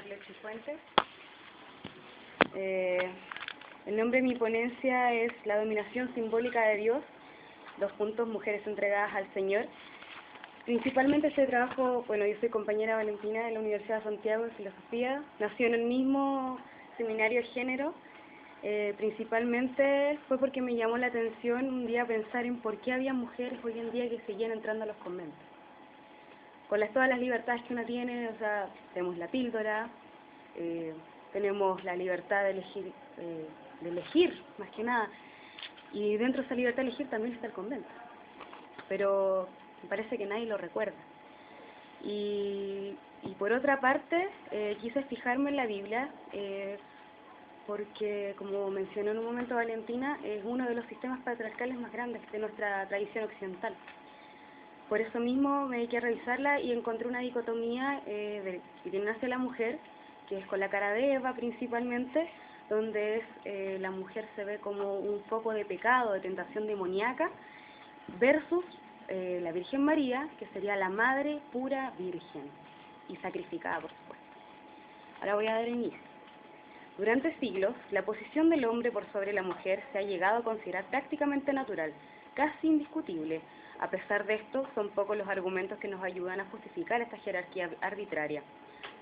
Carlos Cifuentes. El nombre de mi ponencia es La dominación simbólica de Dios, mujeres entregadas al Señor. Principalmente este trabajo, bueno, yo soy compañera Valentina de la Universidad de Santiago de Filosofía, nació en el mismo seminario de género. Principalmente fue porque me llamó la atención un día pensar en por qué había mujeres hoy en día que seguían entrando a los conventos. Con todas las libertades que uno tiene, o sea, tenemos la píldora, tenemos la libertad de elegir, más que nada, y dentro de esa libertad de elegir también está el convento, pero me parece que nadie lo recuerda. Y por otra parte, quise fijarme en la Biblia, porque, como mencionó en un momento Valentina, es uno de los sistemas patriarcales más grandes de nuestra tradición occidental. Por eso mismo me dediqué a revisarla y encontré una dicotomía que tiene hacia la mujer, que es con la cara de Eva principalmente, donde la mujer se ve como un foco de pecado, de tentación demoníaca, versus la Virgen María, que sería la madre pura virgen y sacrificada, por supuesto. Ahora voy a dar inicio. Durante siglos, la posición del hombre por sobre la mujer se ha llegado a considerar prácticamente natural, casi indiscutible. A pesar de esto, son pocos los argumentos que nos ayudan a justificar esta jerarquía arbitraria.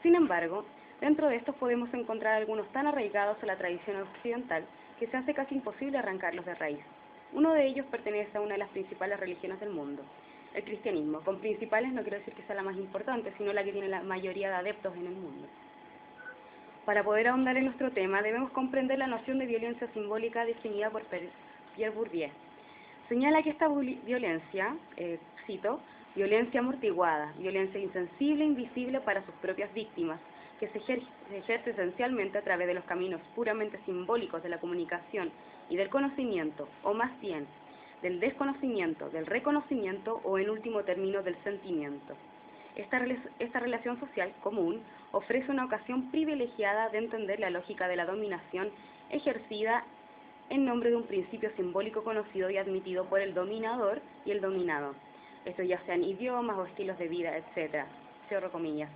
Sin embargo, dentro de estos podemos encontrar algunos tan arraigados a la tradición occidental que se hace casi imposible arrancarlos de raíz. Uno de ellos pertenece a una de las principales religiones del mundo, el cristianismo. Con principales no quiero decir que sea la más importante, sino la que tiene la mayoría de adeptos en el mundo. Para poder ahondar en nuestro tema, debemos comprender la noción de violencia simbólica definida por Pierre Bourdieu. Señala que esta violencia, cito, violencia amortiguada, violencia insensible e invisible para sus propias víctimas, que se ejerce esencialmente a través de los caminos puramente simbólicos de la comunicación y del conocimiento, o más bien, del desconocimiento, del reconocimiento o, en último término, del sentimiento. Esta relación social común ofrece una ocasión privilegiada de entender la lógica de la dominación ejercida en nombre de un principio simbólico conocido y admitido por el dominador y el dominado. Esto ya sean idiomas o estilos de vida, etc. Cierro comillas.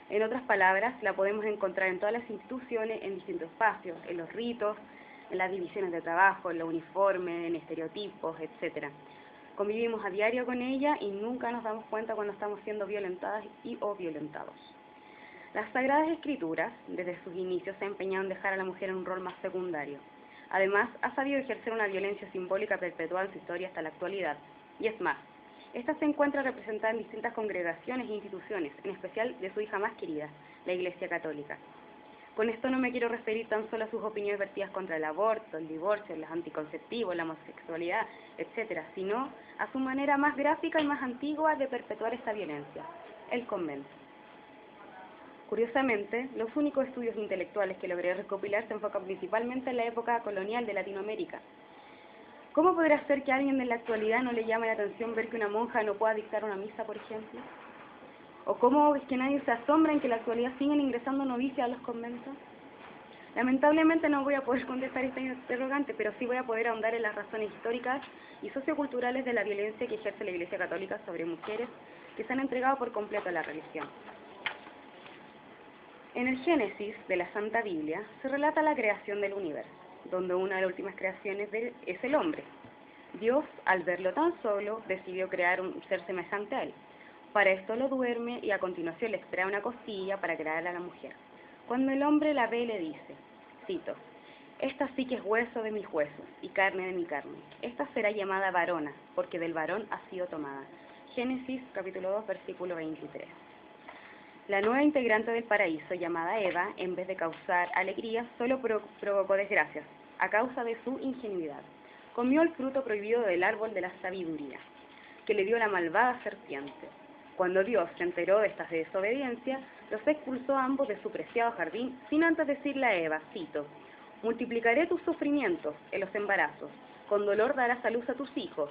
En otras palabras, la podemos encontrar en todas las instituciones, en distintos espacios, en los ritos, en las divisiones de trabajo, en los uniformes, en estereotipos, etc. Convivimos a diario con ella y nunca nos damos cuenta cuando estamos siendo violentadas o violentados. Las Sagradas Escrituras, desde sus inicios, se han empeñado en dejar a la mujer en un rol más secundario. Además, ha sabido ejercer una violencia simbólica perpetuada en su historia hasta la actualidad. Y es más, esta se encuentra representada en distintas congregaciones e instituciones, en especial de su hija más querida, la Iglesia Católica. Con esto no me quiero referir tan solo a sus opiniones vertidas contra el aborto, el divorcio, los anticonceptivos, la homosexualidad, etc., sino a su manera más gráfica y más antigua de perpetuar esta violencia, el convento. Curiosamente, los únicos estudios intelectuales que logré recopilar se enfocan principalmente en la época colonial de Latinoamérica. ¿Cómo podrá ser que a alguien de la actualidad no le llame la atención ver que una monja no pueda dictar una misa, por ejemplo? ¿O cómo es que nadie se asombra en que en la actualidad siguen ingresando novicias a los conventos? Lamentablemente no voy a poder contestar esta interrogante, pero sí voy a poder ahondar en las razones históricas y socioculturales de la violencia que ejerce la Iglesia Católica sobre mujeres que se han entregado por completo a la religión. En el Génesis de la Santa Biblia se relata la creación del universo, donde una de las últimas creaciones es el hombre. Dios, al verlo tan solo, decidió crear un ser semejante a él. Para esto lo duerme y a continuación le extrae una costilla para crear a la mujer. Cuando el hombre la ve, le dice, cito, «Esta sí que es hueso de mis huesos y carne de mi carne. Esta será llamada varona, porque del varón ha sido tomada». Génesis capítulo 2, versículo 23. La nueva integrante del paraíso, llamada Eva, en vez de causar alegría, solo provocó desgracias, a causa de su ingenuidad. Comió el fruto prohibido del árbol de la sabiduría, que le dio la malvada serpiente. Cuando Dios se enteró de esta desobediencia, los expulsó a ambos de su preciado jardín, sin antes decirle a Eva, cito, «Multiplicaré tus sufrimientos en los embarazos, con dolor darás a luz a tus hijos,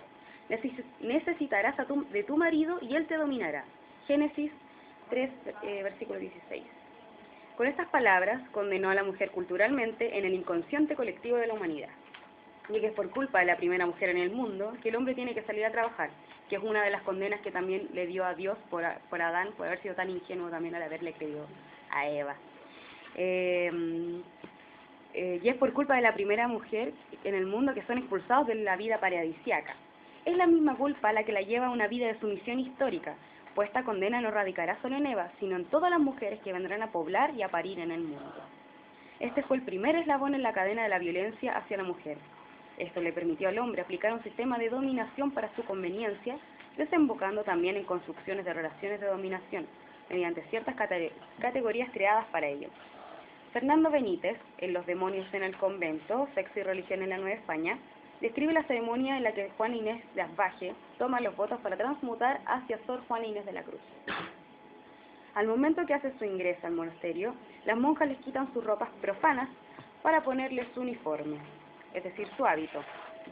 necesitarás de tu marido y él te dominará». Génesis 3, versículo 16. Con estas palabras condenó a la mujer culturalmente en el inconsciente colectivo de la humanidad, y que es por culpa de la primera mujer en el mundo que el hombre tiene que salir a trabajar, que es una de las condenas que también le dio a Dios por Adán, por haber sido tan ingenuo también al haberle creído a Eva. Y es por culpa de la primera mujer en el mundo que son expulsados de la vida paradisíaca. Es la misma culpa la que la lleva a una vida de sumisión histórica, pues esta condena no radicará solo en Eva, sino en todas las mujeres que vendrán a poblar y a parir en el mundo. Este fue el primer eslabón en la cadena de la violencia hacia la mujer. Esto le permitió al hombre aplicar un sistema de dominación para su conveniencia, desembocando también en construcciones de relaciones de dominación, mediante ciertas categorías creadas para ello. Fernando Benítez, en Los demonios en el convento, sexo y religión en la Nueva España, describe la ceremonia en la que Juana Inés de Asbaje toma los votos para transmutar hacia Sor Juana Inés de la Cruz. Al momento que hace su ingreso al monasterio, las monjas les quitan sus ropas profanas para ponerles su uniforme, es decir, su hábito,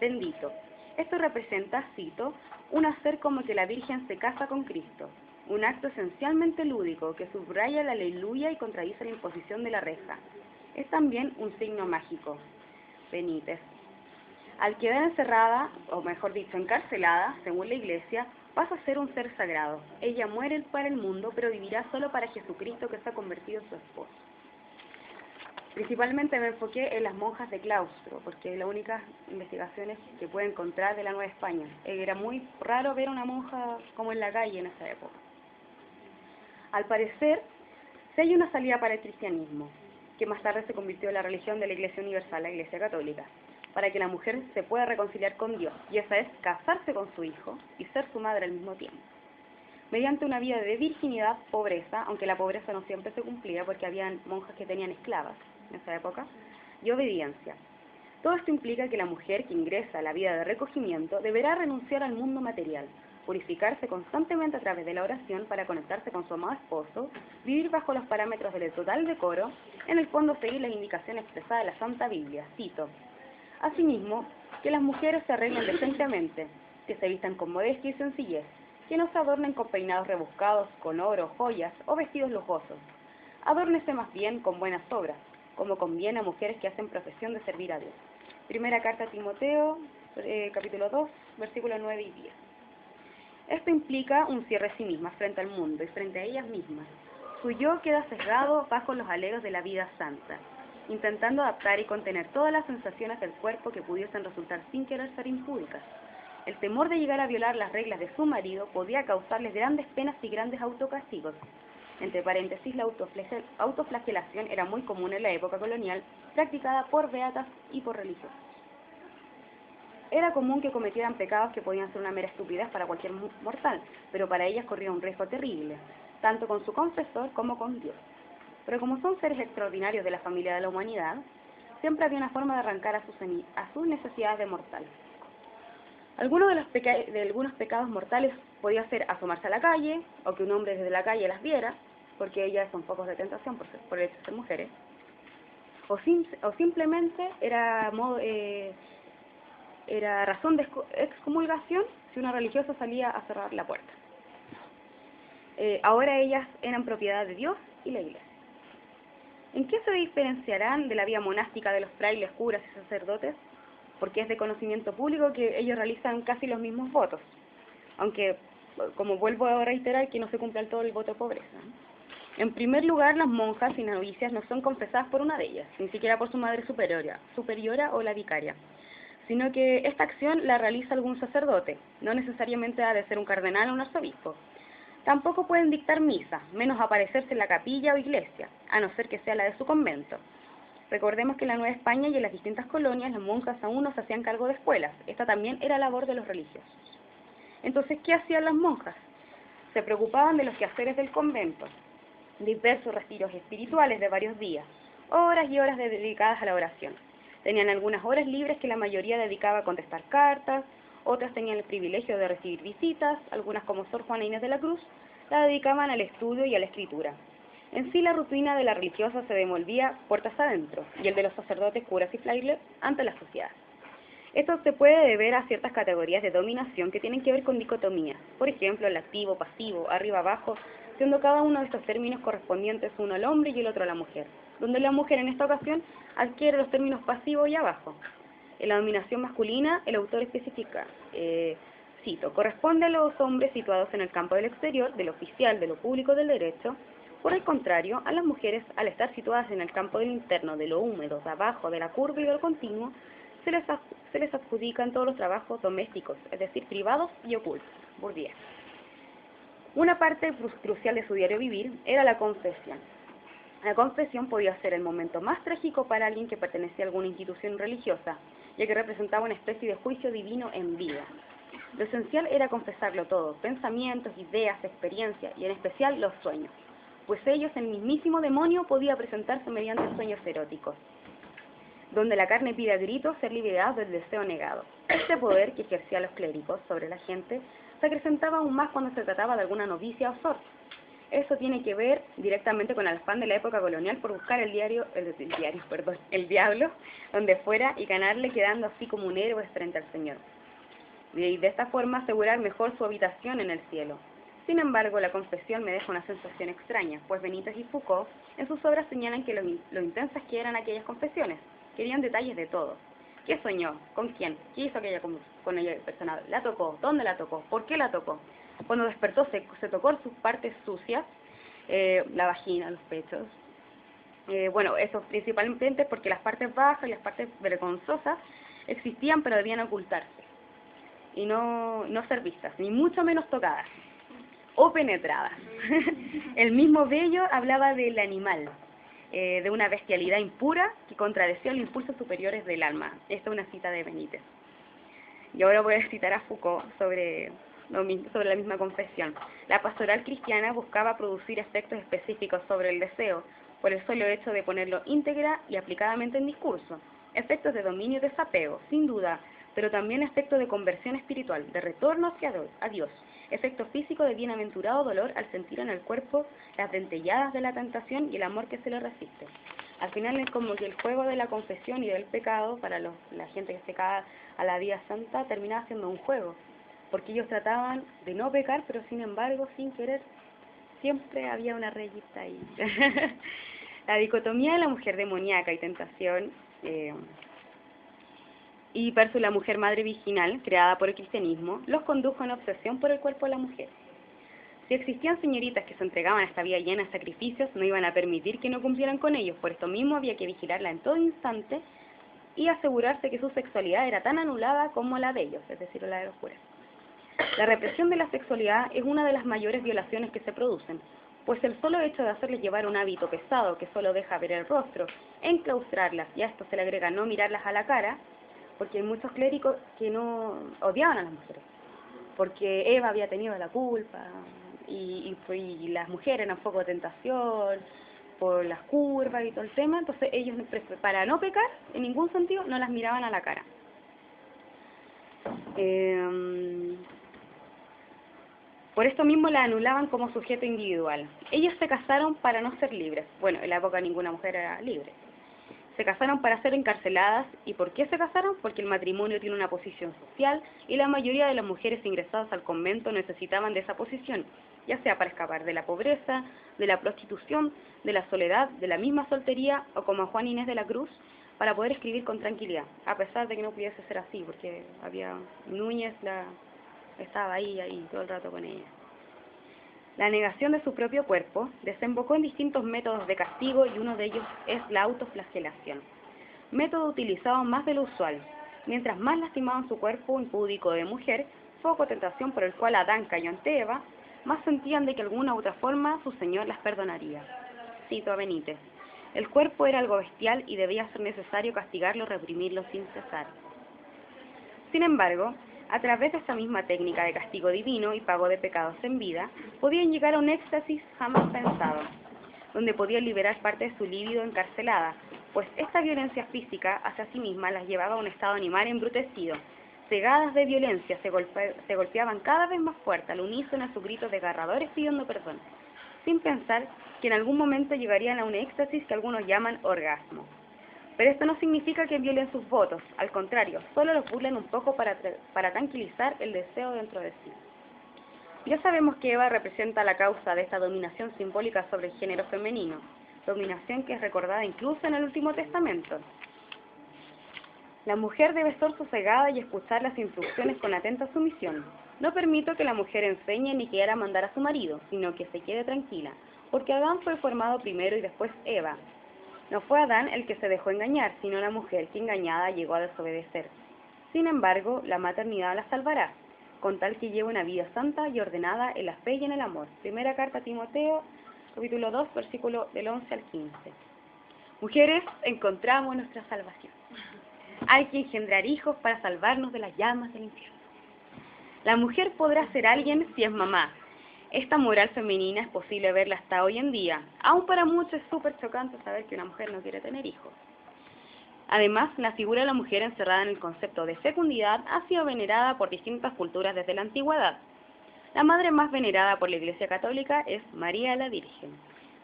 bendito. Esto representa, cito, un hacer como que la Virgen se casa con Cristo, un acto esencialmente lúdico que subraya la aleluya y contradice la imposición de la reja. Es también un signo mágico. Benítez. Al quedar encerrada, o mejor dicho, encarcelada, según la Iglesia, pasa a ser un ser sagrado. Ella muere para el mundo, pero vivirá solo para Jesucristo, que se ha convertido en su esposo. Principalmente me enfoqué en las monjas de claustro, porque es la única investigaciones que puedo encontrar de la Nueva España. Era muy raro ver una monja como en la calle en esa época. Al parecer, sí hay una salida para el cristianismo, que más tarde se convirtió en la religión de la Iglesia Universal, la Iglesia Católica, para que la mujer se pueda reconciliar con Dios, y esa es casarse con su hijo y ser su madre al mismo tiempo. Mediante una vida de virginidad, pobreza, aunque la pobreza no siempre se cumplía porque había monjas que tenían esclavas en esa época, y obediencia. Todo esto implica que la mujer que ingresa a la vida de recogimiento deberá renunciar al mundo material, purificarse constantemente a través de la oración para conectarse con su amado esposo, vivir bajo los parámetros del total decoro, en el fondo seguir las indicaciones expresadas de la Santa Biblia, cito. Asimismo, que las mujeres se arreglen decentemente, que se vistan con modestia y sencillez, que no se adornen con peinados rebuscados, con oro, joyas o vestidos lujosos. Adórnese más bien con buenas obras, como conviene a mujeres que hacen profesión de servir a Dios. Primera carta a Timoteo, capítulo 2, versículos 9 y 10. Esto implica un cierre a sí mismas frente al mundo y frente a ellas mismas. Su yo queda sesgado bajo los alegos de la vida santa, intentando adaptar y contener todas las sensaciones del cuerpo que pudiesen resultar sin querer ser impúdicas. El temor de llegar a violar las reglas de su marido podía causarles grandes penas y grandes autocastigos. Entre paréntesis, la autoflagelación era muy común en la época colonial, practicada por beatas y por religiosos. Era común que cometieran pecados que podían ser una mera estupidez para cualquier mortal, pero para ellas corría un riesgo terrible, tanto con su confesor como con Dios. Pero como son seres extraordinarios de la familia de la humanidad, siempre había una forma de arrancar a sus necesidades de mortal. Algunos de algunos pecados mortales podía ser asomarse a la calle, o que un hombre desde la calle las viera, porque ellas son focos de tentación por el hecho de ser mujeres, o simplemente era razón de excomulgación si una religiosa salía a cerrar la puerta. Ahora ellas eran propiedad de Dios y la Iglesia. ¿En qué se diferenciarán de la vida monástica de los frailes, curas y sacerdotes? Porque es de conocimiento público que ellos realizan casi los mismos votos, aunque, como vuelvo a reiterar, que no se cumple todo el voto de pobreza. En primer lugar, las monjas y novicias no son confesadas por una de ellas, ni siquiera por su madre superiora o la vicaria, sino que esta acción la realiza algún sacerdote, no necesariamente ha de ser un cardenal o un arzobispo. Tampoco pueden dictar misa, menos aparecerse en la capilla o iglesia, a no ser que sea la de su convento. Recordemos que en la Nueva España y en las distintas colonias las monjas aún no se hacían cargo de escuelas. Esta también era labor de los religiosos. Entonces, ¿qué hacían las monjas? Se preocupaban de los quehaceres del convento, diversos retiros espirituales de varios días, horas y horas dedicadas a la oración. Tenían algunas horas libres que la mayoría dedicaba a contestar cartas, otras tenían el privilegio de recibir visitas, algunas como Sor Juana Inés de la Cruz, la dedicaban al estudio y a la escritura. En sí, la rutina de la religiosa se desenvolvía puertas adentro, y el de los sacerdotes, curas y frailes ante la sociedad. Esto se puede deber a ciertas categorías de dominación que tienen que ver con dicotomías, por ejemplo, el activo, pasivo, arriba, abajo, siendo cada uno de estos términos correspondientes uno al hombre y el otro a la mujer, donde la mujer en esta ocasión adquiere los términos pasivo y abajo. En la dominación masculina, el autor especifica, cito, corresponde a los hombres situados en el campo del exterior, del oficial, de lo público, del derecho, Por el contrario, a las mujeres, al estar situadas en el campo del interno, de lo húmedo, de abajo, de la curva y de lo continuo, se les adjudican todos los trabajos domésticos, es decir, privados y ocultos, burgués. Una parte crucial de su diario vivir era la confesión. La confesión podía ser el momento más trágico para alguien que pertenecía a alguna institución religiosa, ya que representaba una especie de juicio divino en vida. Lo esencial era confesarlo todo, pensamientos, ideas, experiencias y en especial los sueños, pues ellos, el mismísimo demonio, podía presentarse mediante sueños eróticos, donde la carne pide a gritos ser liberada del deseo negado. Este poder que ejercían los clérigos sobre la gente se acrecentaba aún más cuando se trataba de alguna novicia o sorda. Eso tiene que ver directamente con el afán de la época colonial por buscar el diablo, donde fuera y ganarle, quedando así como un héroe frente al Señor. Y de esta forma asegurar mejor su habitación en el cielo. Sin embargo, la confesión me deja una sensación extraña, pues Benítez y Foucault en sus obras señalan que lo intensas que eran aquellas confesiones. Querían detalles de todo. ¿Qué soñó? ¿Con quién? ¿Qué hizo aquella con ella persona? ¿La tocó? ¿Dónde la tocó? ¿Por qué la tocó? Cuando despertó se tocó sus partes sucias, la vagina, los pechos. Bueno, eso principalmente porque las partes bajas y las partes vergonzosas existían pero debían ocultarse y no ser vistas, ni mucho menos tocadas o penetradas. El mismo Bello hablaba del animal, de una bestialidad impura que contradecía los impulsos superiores del alma. Esta es una cita de Benítez. Y ahora voy a citar a Foucault sobre la misma confesión. La pastoral cristiana buscaba producir efectos específicos sobre el deseo, por el solo hecho de ponerlo íntegra y aplicadamente en discurso. Efectos de dominio y desapego, sin duda, pero también efectos de conversión espiritual, de retorno hacia Dios. Efecto físico de bienaventurado dolor al sentir en el cuerpo las dentelladas de la tentación y el amor que se le resiste. Al final es como que el juego de la confesión y del pecado, para la gente que se cae a la vida santa, terminaba siendo un juego, porque ellos trataban de no pecar, pero sin embargo, sin querer, siempre había una rayita ahí. La dicotomía de la mujer demoníaca y tentación, y versus la mujer madre virginal, creada por el cristianismo, los condujo en obsesión por el cuerpo de la mujer. Si existían señoritas que se entregaban a esta vida llena de sacrificios, no iban a permitir que no cumplieran con ellos, por esto mismo había que vigilarla en todo instante y asegurarse que su sexualidad era tan anulada como la de ellos, es decir, la de los curas. La represión de la sexualidad es una de las mayores violaciones que se producen, pues el solo hecho de hacerles llevar un hábito pesado que solo deja ver el rostro, enclaustrarlas, y a esto se le agrega no mirarlas a la cara, porque hay muchos clérigos que no odiaban a las mujeres, porque Eva había tenido la culpa, y las mujeres eran un poco de tentación, por las curvas y todo el tema, entonces ellos, para no pecar, en ningún sentido, no las miraban a la cara. Por esto mismo la anulaban como sujeto individual. Ellos se casaron para no ser libres. Bueno, en la época ninguna mujer era libre. Se casaron para ser encarceladas. ¿Y por qué se casaron? Porque el matrimonio tiene una posición social y la mayoría de las mujeres ingresadas al convento necesitaban de esa posición, ya sea para escapar de la pobreza, de la prostitución, de la soledad, de la misma soltería, o como Juan Inés de la Cruz, para poder escribir con tranquilidad, a pesar de que no pudiese ser así, porque había Núñez estaba ahí todo el rato con ella. La negación de su propio cuerpo desembocó en distintos métodos de castigo y uno de ellos es la autoflagelación, método utilizado más de lo usual. Mientras más lastimaban su cuerpo impúdico de mujer, foco tentación por el cual Adán cayó ante Eva, más sentían de que alguna u otra forma su Señor las perdonaría. Cito a Benítez: el cuerpo era algo bestial y debía ser necesario castigarlo, reprimirlo sin cesar. Sin embargo, a través de esta misma técnica de castigo divino y pago de pecados en vida, podían llegar a un éxtasis jamás pensado, donde podían liberar parte de su líbido encarcelada, pues esta violencia física hacia sí misma las llevaba a un estado animal embrutecido. Cegadas de violencia, se golpeaban cada vez más fuerte al unísono a sus gritos desgarradores pidiendo perdón, sin pensar que en algún momento llegarían a un éxtasis que algunos llaman orgasmo. Pero esto no significa que violen sus votos, al contrario, solo los burlan un poco para tranquilizar el deseo dentro de sí. Ya sabemos que Eva representa la causa de esta dominación simbólica sobre el género femenino, dominación que es recordada incluso en el Último Testamento. La mujer debe estar sosegada y escuchar las instrucciones con atenta sumisión. No permito que la mujer enseñe ni quiera mandar a su marido, sino que se quede tranquila, porque Adán fue formado primero y después Eva. No fue Adán el que se dejó engañar, sino la mujer que engañada llegó a desobedecer. Sin embargo, la maternidad la salvará, con tal que lleve una vida santa y ordenada en la fe y en el amor. Primera carta a Timoteo, capítulo 2, versículo del 11 al 15. Mujeres, encontramos nuestra salvación. Hay que engendrar hijos para salvarnos de las llamas del infierno. La mujer podrá ser alguien si es mamá. Esta moral femenina es posible verla hasta hoy en día. Aún para muchos es súper chocante saber que una mujer no quiere tener hijos. Además, la figura de la mujer encerrada en el concepto de fecundidad ha sido venerada por distintas culturas desde la antigüedad. La madre más venerada por la Iglesia Católica es María la Virgen.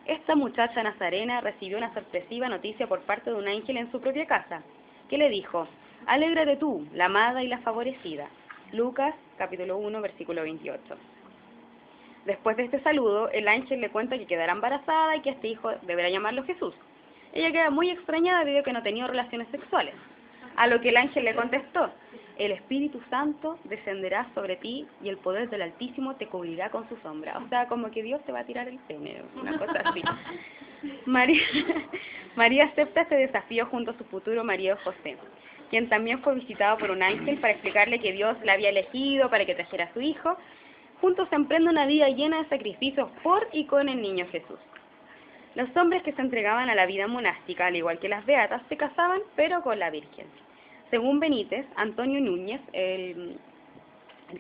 Esta muchacha nazarena recibió una sorpresiva noticia por parte de un ángel en su propia casa, que le dijo: «Alégrate tú, la amada y la favorecida». Lucas, capítulo 1, versículo 28. Después de este saludo, el ángel le cuenta que quedará embarazada y que este hijo deberá llamarlo Jesús. Ella queda muy extrañada debido a que no tenía relaciones sexuales, a lo que el ángel le contestó: «El Espíritu Santo descenderá sobre ti y el poder del Altísimo te cubrirá con su sombra». O sea, como que Dios te va a tirar el pene, una cosa así. María acepta este desafío junto a su futuro marido José, quien también fue visitado por un ángel para explicarle que Dios la había elegido para que trajera a su hijo. Juntos se emprende una vida llena de sacrificios por y con el niño Jesús. Los hombres que se entregaban a la vida monástica, al igual que las beatas, se casaban, pero con la Virgen. Según Benítez, Antonio Núñez, el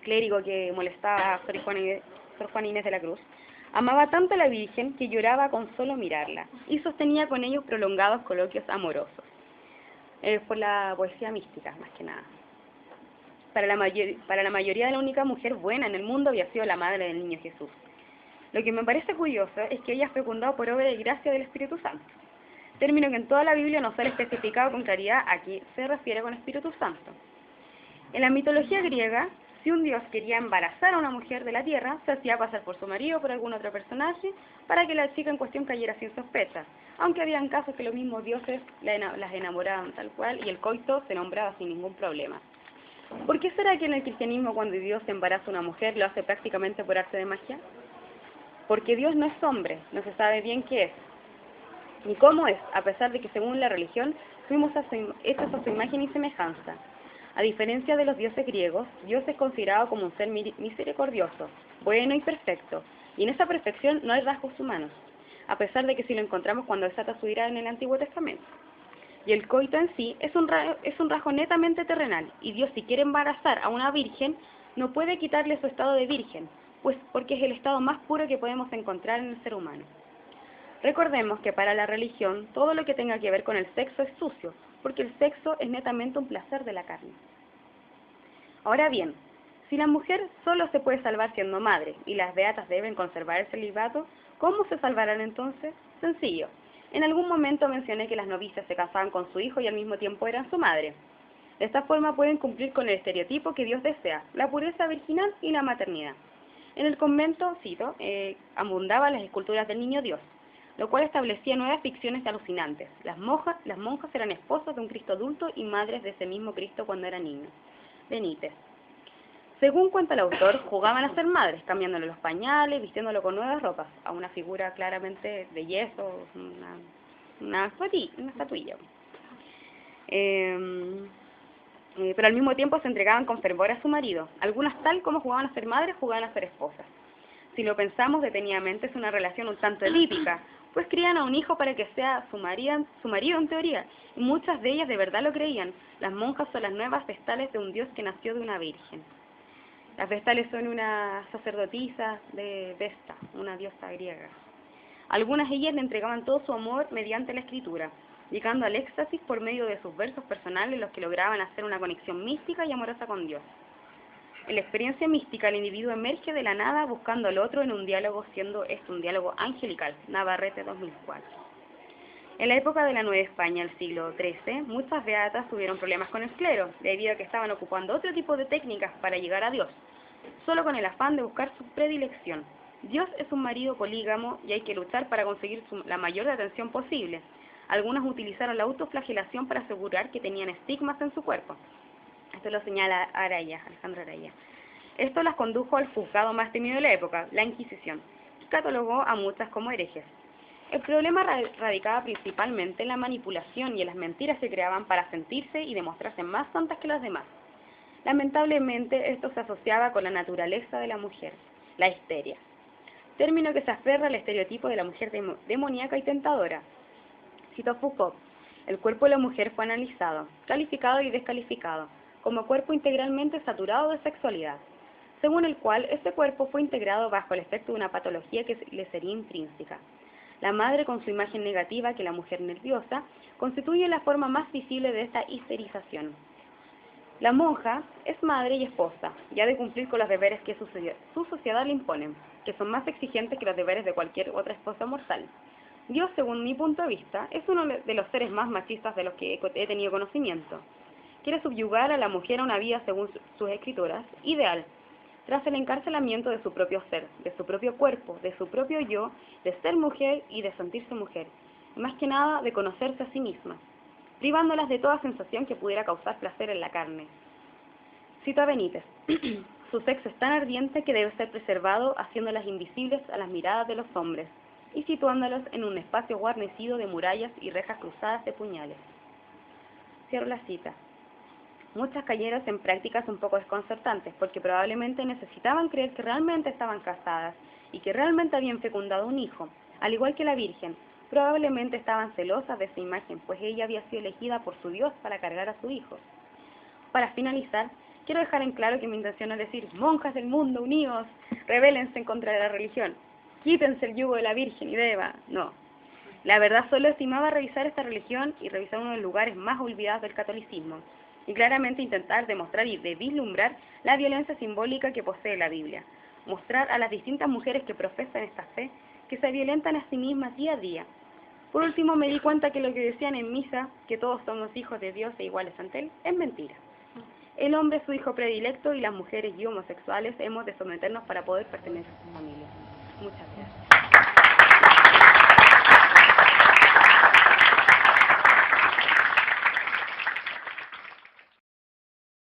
clérigo que molestaba a Sor Juana Inés de la Cruz, amaba tanto a la Virgen que lloraba con solo mirarla y sostenía con ellos prolongados coloquios amorosos. Por la poesía mística, más que nada. Para la mayoría, la única mujer buena en el mundo había sido la madre del niño Jesús. Lo que me parece curioso es que ella fecundó por obra y gracia del Espíritu Santo, término que en toda la Biblia no sale especificado con claridad a qué se refiere con Espíritu Santo. En la mitología griega, si un dios quería embarazar a una mujer de la tierra, se hacía pasar por su marido o por algún otro personaje para que la chica en cuestión cayera sin sospecha, aunque habían casos que los mismos dioses las enamoraban tal cual y el coito se nombraba sin ningún problema. ¿Por qué será que en el cristianismo cuando Dios embaraza a una mujer lo hace prácticamente por arte de magia? Porque Dios no es hombre, no se sabe bien qué es, ni cómo es, a pesar de que según la religión fuimos hechos a su imagen y semejanza. A diferencia de los dioses griegos, Dios es considerado como un ser misericordioso, bueno y perfecto, y en esa perfección no hay rasgos humanos, a pesar de que sí lo encontramos cuando desata su ira en el Antiguo Testamento. Y el coito en sí es un rasgo netamente terrenal, y Dios, si quiere embarazar a una virgen, no puede quitarle su estado de virgen, pues porque es el estado más puro que podemos encontrar en el ser humano. Recordemos que para la religión todo lo que tenga que ver con el sexo es sucio, porque el sexo es netamente un placer de la carne. Ahora bien, si la mujer solo se puede salvar siendo madre y las beatas deben conservar el celibato, ¿cómo se salvarán entonces? Sencillo. En algún momento mencioné que las novicias se casaban con su hijo y al mismo tiempo eran su madre. De esta forma pueden cumplir con el estereotipo que Dios desea, la pureza virginal y la maternidad. En el convento, cito, abundaban las esculturas del niño Dios, lo cual establecía nuevas ficciones alucinantes. Las monjas eran esposas de un Cristo adulto y madres de ese mismo Cristo cuando era niño. Benítez. Según cuenta el autor, jugaban a ser madres, cambiándole los pañales, vistiéndolo con nuevas ropas, a una figura claramente de yeso, una estatuilla. Pero al mismo tiempo se entregaban con fervor a su marido. Algunas, tal como jugaban a ser madres, jugaban a ser esposas. Si lo pensamos detenidamente, es una relación un tanto edípica, pues crían a un hijo para que sea su marido en teoría, y muchas de ellas de verdad lo creían. Las monjas son las nuevas vestales de un dios que nació de una virgen. Las vestales son unas sacerdotisas de Vesta, una diosa griega. Algunas de ellas le entregaban todo su amor mediante la escritura, llegando al éxtasis por medio de sus versos personales, los que lograban hacer una conexión mística y amorosa con Dios. En la experiencia mística, el individuo emerge de la nada buscando al otro en un diálogo, siendo esto un diálogo angelical. Navarrete, 2004. En la época de la Nueva España, el siglo XIII, muchas beatas tuvieron problemas con el clero, debido a que estaban ocupando otro tipo de técnicas para llegar a Dios, solo con el afán de buscar su predilección. Dios es un marido polígamo y hay que luchar para conseguir la mayor atención posible. Algunas utilizaron la autoflagelación para asegurar que tenían estigmas en su cuerpo. Esto lo señala Alejandro Araya. Esto las condujo al juzgado más temido de la época, la Inquisición, que catalogó a muchas como herejes. El problema radicaba principalmente en la manipulación y en las mentiras que creaban para sentirse y demostrarse más santas que las demás. Lamentablemente, esto se asociaba con la naturaleza de la mujer, la histeria, término que se aferra al estereotipo de la mujer demoníaca y tentadora. Cito Foucault: el cuerpo de la mujer fue analizado, calificado y descalificado como cuerpo integralmente saturado de sexualidad, según el cual este cuerpo fue integrado bajo el efecto de una patología que le sería intrínseca. La madre, con su imagen negativa, que la mujer nerviosa, constituye la forma más visible de esta histerización. La monja es madre y esposa, y ha de cumplir con los deberes que su sociedad le impone, que son más exigentes que los deberes de cualquier otra esposa mortal. Dios, según mi punto de vista, es uno de los seres más machistas de los que he tenido conocimiento. Quiere subyugar a la mujer a una vida, según sus escrituras, ideal, tras el encarcelamiento de su propio ser, de su propio cuerpo, de su propio yo, de ser mujer y de sentirse mujer, y más que nada de conocerse a sí misma, privándolas de toda sensación que pudiera causar placer en la carne. Cito a Benítez: su sexo es tan ardiente que debe ser preservado, haciéndolas invisibles a las miradas de los hombres, y situándolas en un espacio guarnecido de murallas y rejas cruzadas de puñales. Cierro la cita. Muchas cayeron en prácticas un poco desconcertantes, porque probablemente necesitaban creer que realmente estaban casadas y que realmente habían fecundado un hijo, al igual que la Virgen. Probablemente estaban celosas de esa imagen, pues ella había sido elegida por su Dios para cargar a su hijo. Para finalizar, quiero dejar en claro que mi intención no es decir: monjas del mundo, unidos, rebélense en contra de la religión, quítense el yugo de la Virgen y de Eva. No. La verdad, solo estimaba revisar esta religión y revisar uno de los lugares más olvidados del catolicismo, y claramente intentar demostrar y de vislumbrar la violencia simbólica que posee la Biblia, mostrar a las distintas mujeres que profesan esta fe que se violentan a sí mismas día a día. Por último, me di cuenta que lo que decían en misa, que todos somos hijos de Dios e iguales ante Él, es mentira. El hombre es su hijo predilecto y las mujeres y homosexuales hemos de someternos para poder pertenecer a su familia. Muchas gracias.